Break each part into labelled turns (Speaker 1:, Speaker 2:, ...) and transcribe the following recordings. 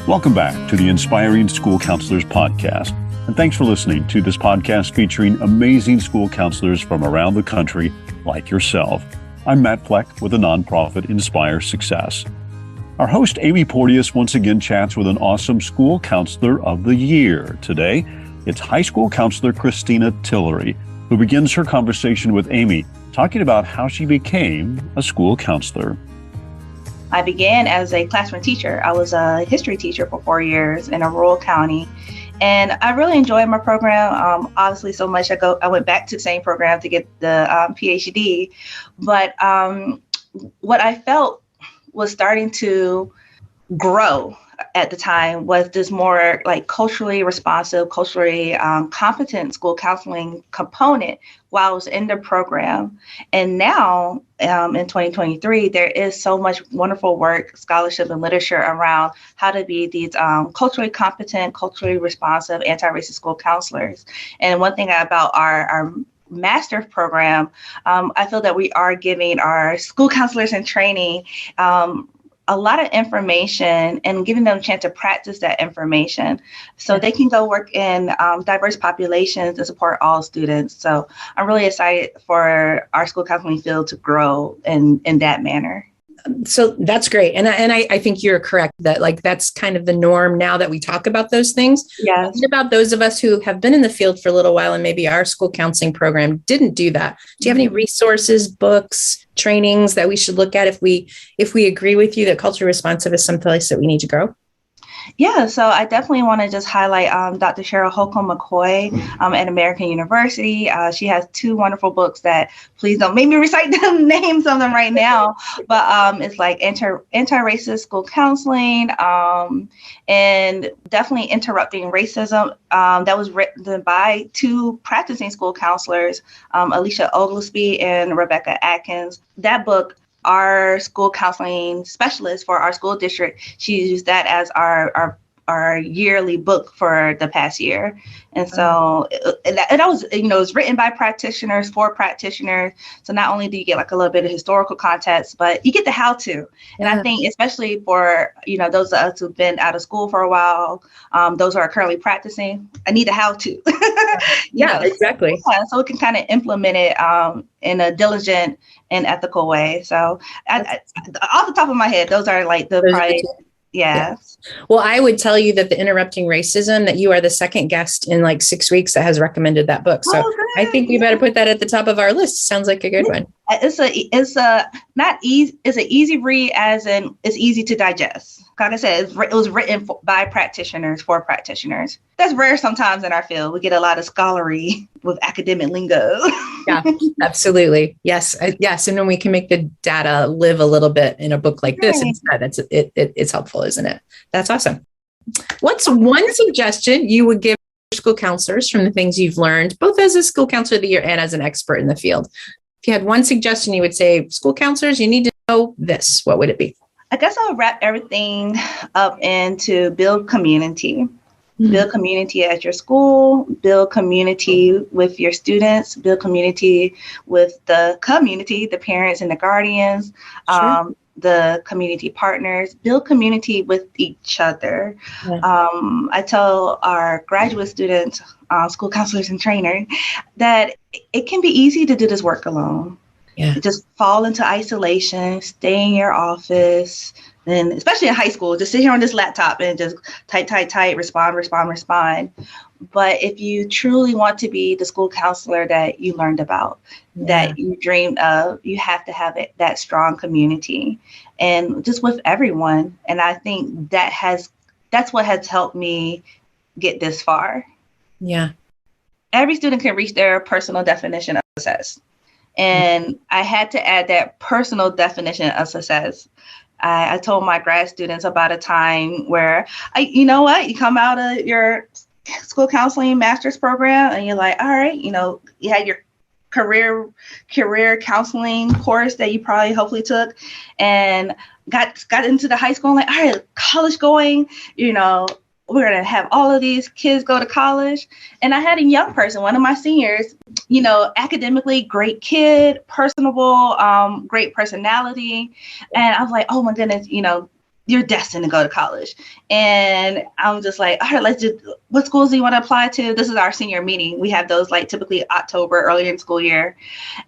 Speaker 1: Welcome back to the Inspiring School Counselors Podcast. And thanks for listening to this podcast featuring amazing school counselors from around the country like yourself. I'm Matt Fleck with the nonprofit Inspire Success. Our host, Amy Porteous, once again chats with an awesome school counselor of the year. Today, it's high school counselor Christina Tillery, who begins her conversation with Amy, talking about how she became a school counselor.
Speaker 2: I began as a classroom teacher. I was a history teacher for 4 years in a rural county, and I really enjoyed my program. Obviously, so much I went back to the same program to get the PhD. But what I felt was starting to grow at the time was this more like culturally responsive, culturally competent school counseling component while I was in the program. And now in 2023, there is so much wonderful work, scholarship, and literature around how to be these culturally competent, culturally responsive, anti-racist school counselors. And one thing about our master's program, I feel that we are giving our school counselors in training a lot of information and giving them a chance to practice that information so they can go work in diverse populations and support all students. So I'm really excited for our school counseling field to grow in that manner.
Speaker 3: So that's great. And I think you're correct that like that's kind of the norm now that we talk about those things.
Speaker 2: Yes.
Speaker 3: What about those of us who have been in the field for a little while and maybe our school counseling program didn't do that? Do you have any resources, books, trainings that we should look at if we agree with you that culturally responsive is someplace that we need to grow?
Speaker 2: Yeah, so I definitely want to just highlight Dr. Cheryl Holcomb McCoy at American University. She has 2 wonderful books that, please don't make me recite the names of them right now, but it's like anti-racist school counseling and definitely interrupting racism. That was written by 2 practicing school counselors, Alicia Oglesby and Rebecca Atkins. That book, our school counseling specialist for our school district, she used that as our yearly book for the past year. And so that was, it was written by practitioners for practitioners. So not only do you get like a little bit of historical context, but you get the how to. And I think especially for, those of us who've been out of school for a while, those who are currently practicing, I need the how to.
Speaker 3: Exactly.
Speaker 2: So we can kind of implement it in a diligent and ethical way. So off the top of my head, those are like the probably. Yes.
Speaker 3: Well, I would tell you that the Interrupting Racism, that you are the second guest in like 6 weeks that has recommended that book. So I think we better put that at the top of our list. Sounds like a good one.
Speaker 2: It's not easy. It's an easy read, as in it's easy to digest. Like I said, it was written by practitioners for practitioners. That's rare sometimes in our field. We get a lot of scholarly with academic lingo.
Speaker 3: Yeah, absolutely. Yes. Yes. And when we can make the data live a little bit in a book like this, instead, it's helpful, isn't it? That's awesome. What's one suggestion you would give school counselors from the things you've learned, both as a school counselor of the year and as an expert in the field? If you had one suggestion, you would say, school counselors, you need to know this. What would it be?
Speaker 2: I guess I'll wrap everything up into build community. Mm-hmm. Build community at your school, build community with your students, build community with the community, the parents and the guardians, the community partners, build community with each other. Yeah. I tell our graduate students, school counselors and trainers, that it can be easy to do this work alone.
Speaker 3: Yeah.
Speaker 2: Just fall into isolation, stay in your office, and especially in high school, just sit here on this laptop and just type, respond. But if you truly want to be the school counselor that you learned about, that you dreamed of, you have to have that strong community and just with everyone. And I think that's what has helped me get this far.
Speaker 3: Yeah.
Speaker 2: Every student can reach their personal definition of success. And I had to add that personal definition of success. I told my grad students about a time where, you come out of your school counseling master's program and you're like, all right, you had your career counseling course that you probably hopefully took and got into the high school and like, all right, college going, we're going to have all of these kids go to college. And I had a young person, one of my seniors, academically great kid, personable, great personality. And I was like, oh my goodness, you're destined to go to college. And I'm just like, all right, what schools do you want to apply to? This is our senior meeting. We have those like typically October, earlier in school year.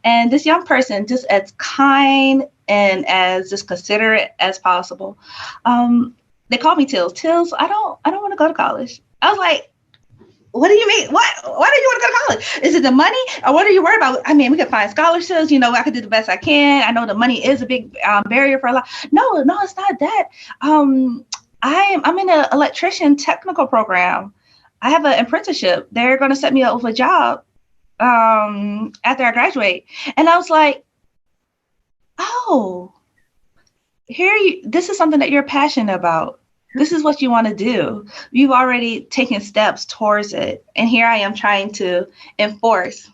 Speaker 2: And this young person, just as kind and as just considerate as possible, they called me Tills. Tills, I don't want to go to college. I was like, what do you mean? Why do you want to go to college? Is it the money, or what are you worried about? I mean, we could find scholarships. I could do the best I can. I know the money is a big barrier for a lot. No, it's not that. I'm in an electrician technical program. I have an apprenticeship. They're going to set me up with a job after I graduate. And I was like, oh, this is something that you're passionate about. This is what you want to do. You've already taken steps towards it. And here I am trying to enforce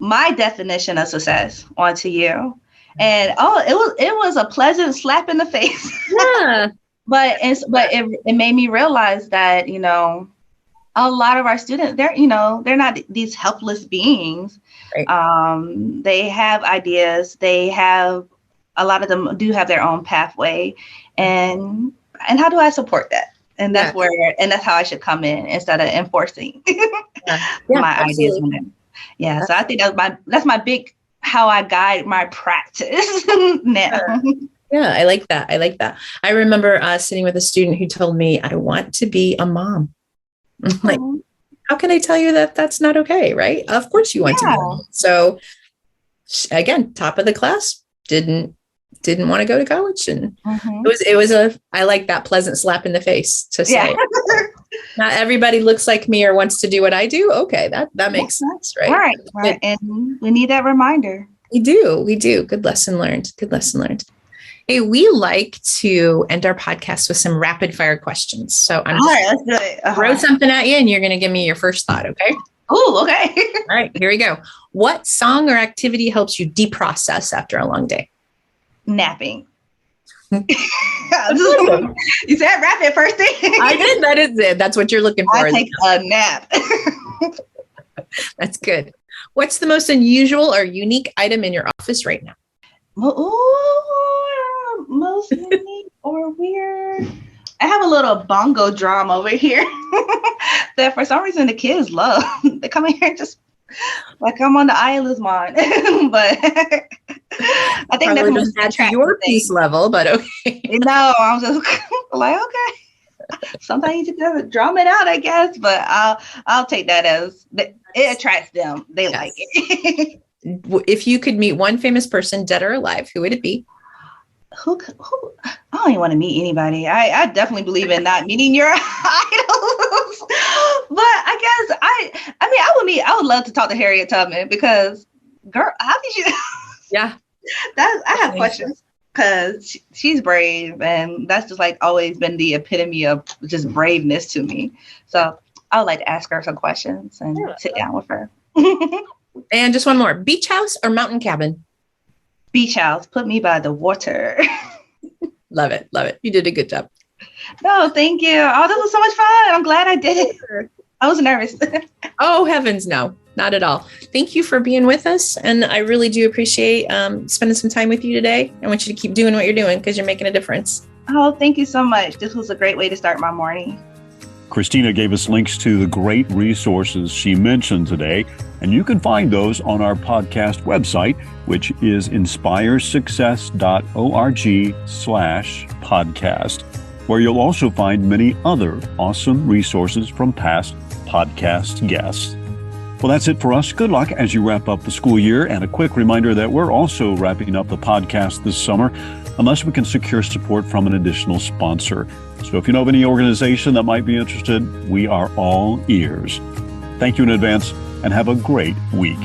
Speaker 2: my definition of success onto you. And it was a pleasant slap in the face.
Speaker 3: Yeah.
Speaker 2: but it made me realize that, a lot of our students, they're not these helpless beings. Right. They have ideas. A lot of them do have their own pathway. And how do I support that? And that's that's how I should come in instead of enforcing my ideas. Yeah. So I think that's my big, how I guide my practice now.
Speaker 3: Yeah. I like that. I remember sitting with a student who told me, I want to be a mom. Like, how can I tell you that that's not okay? Right. Of course you want to be a mom. So again, top of the class, didn't want to go to college. And I like that pleasant slap in the face to say, not everybody looks like me or wants to do what I do. Okay. That makes sense. Right.
Speaker 2: Right. And we need that reminder.
Speaker 3: We do. Good lesson learned. Hey, we like to end our podcast with some rapid fire questions. So I'm
Speaker 2: let's do it.
Speaker 3: Throw something at you and you're going to give me your first thought. Okay.
Speaker 2: Oh, okay.
Speaker 3: All right, here we go. What song or activity helps you deprocess after a long day?
Speaker 2: Napping. You said rapid first thing.
Speaker 3: I did. That is it. That's what you're looking for.
Speaker 2: I take a nap.
Speaker 3: That's good. What's the most unusual or unique item in your office right now?
Speaker 2: Most unique or weird. I have a little bongo drum over here that for some reason the kids love. They come in here and just like I'm on the island's mine. But I think
Speaker 3: that's at your peace level, but okay.
Speaker 2: No, I'm just like, okay. Sometimes you just drum it out, I guess, but I'll take that as it attracts them. They like it.
Speaker 3: If you could meet one famous person, dead or alive, who would it be?
Speaker 2: Who I don't even want to meet anybody. I definitely believe in not meeting your idols. But I guess I would love to talk to Harriet Tubman because girl, how did you
Speaker 3: Yeah.
Speaker 2: I have questions because she's brave and that's just like always been the epitome of just braveness to me. So I would like to ask her some questions and sit down with her.
Speaker 3: And just one more, beach house or mountain cabin?
Speaker 2: Beach house. Put me by the water.
Speaker 3: Love it. You did a good job.
Speaker 2: No, thank you. Oh, this was so much fun. I'm glad I did it. I was nervous.
Speaker 3: Oh, heavens, no, not at all. Thank you for being with us. And I really do appreciate spending some time with you today. I want you to keep doing what you're doing because you're making a difference.
Speaker 2: Oh, thank you so much. This was a great way to start my morning.
Speaker 1: Christina gave us links to the great resources she mentioned today, and you can find those on our podcast website, which is inspiresuccess.org/podcast, where you'll also find many other awesome resources from past podcast guests. Well, that's it for us. Good luck as you wrap up the school year, and a quick reminder that we're also wrapping up the podcast this summer, unless we can secure support from an additional sponsor. So if you know of any organization that might be interested, we are all ears. Thank you in advance and have a great week.